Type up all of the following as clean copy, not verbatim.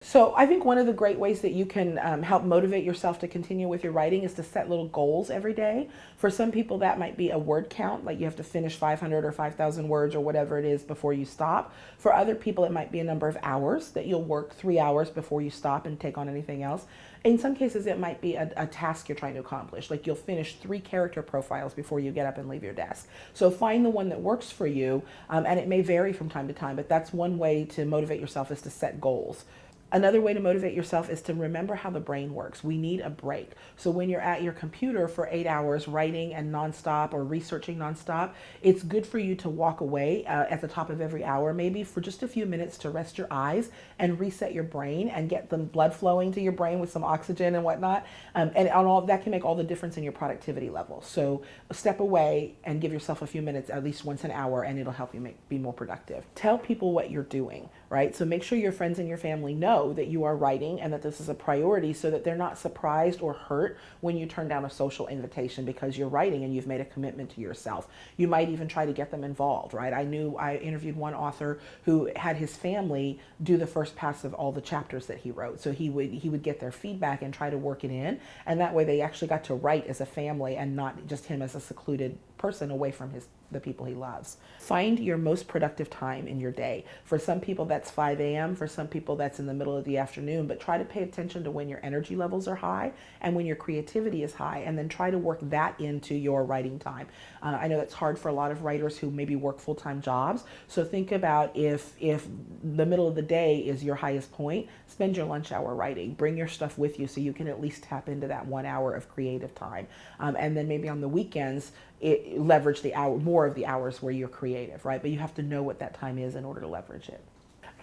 So I think one of the great ways that you can help motivate yourself to continue with your writing is to set little goals every day. For some people, that might be a word count, like you have to finish 500 or 5,000 words or whatever it is before you stop. For other people, it might be a number of hours that you'll work 3 hours before you stop and take on anything else. In some cases, it might be a task you're trying to accomplish, like you'll finish 3 character profiles before you get up and leave your desk. So find the one that works for you, and it may vary from time to time, but that's one way to motivate yourself, is to set goals. Another way to motivate yourself is to remember how the brain works. We need a break. So when you're at your computer for 8 hours writing and nonstop or researching nonstop, it's good for you to walk away at the top of every hour, maybe for just a few minutes, to rest your eyes and reset your brain and get the blood flowing to your brain with some oxygen and whatnot. And all that can make all the difference in your productivity level. So step away and give yourself a few minutes, at least once an hour, and it'll help you be more productive. Tell people what you're doing, right? So make sure your friends and your family know that you are writing and that this is a priority, so that they're not surprised or hurt when you turn down a social invitation because you're writing and you've made a commitment to yourself. You might even try to get them involved, right? I interviewed one author who had his family do the first pass of all the chapters that he wrote. So he would get their feedback and try to work it in, and that way they actually got to write as a family and not just him as a secluded person away from the people he loves. Find your most productive time in your day. For some people, that's 5 a.m. For some people, that's in the middle of the afternoon. But try to pay attention to when your energy levels are high and when your creativity is high, and then try to work that into your writing time. I know that's hard for a lot of writers who maybe work full-time jobs. So think about if the middle of the day is your highest point, spend your lunch hour writing. Bring your stuff with you so you can at least tap into that 1 hour of creative time. And then maybe on the weekends, leverage more of the hours where you're creative, right? But you have to know what that time is in order to leverage it.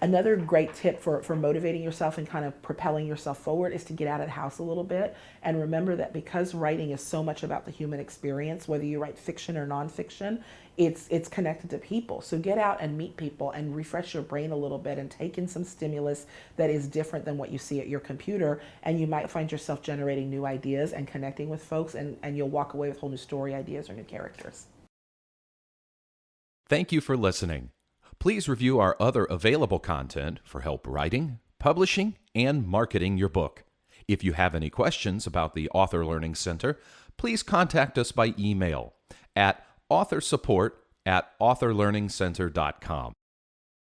Another great tip for motivating yourself and kind of propelling yourself forward is to get out of the house a little bit, and remember that because writing is so much about the human experience, whether you write fiction or nonfiction, it's connected to people. So get out and meet people and refresh your brain a little bit and take in some stimulus that is different than what you see at your computer, and you might find yourself generating new ideas and connecting with folks, and you'll walk away with whole new story ideas or new characters. Thank you for listening. Please review our other available content for help writing, publishing, and marketing your book. If you have any questions about the Author Learning Center, please contact us by email at authorsupport@authorlearningcenter.com.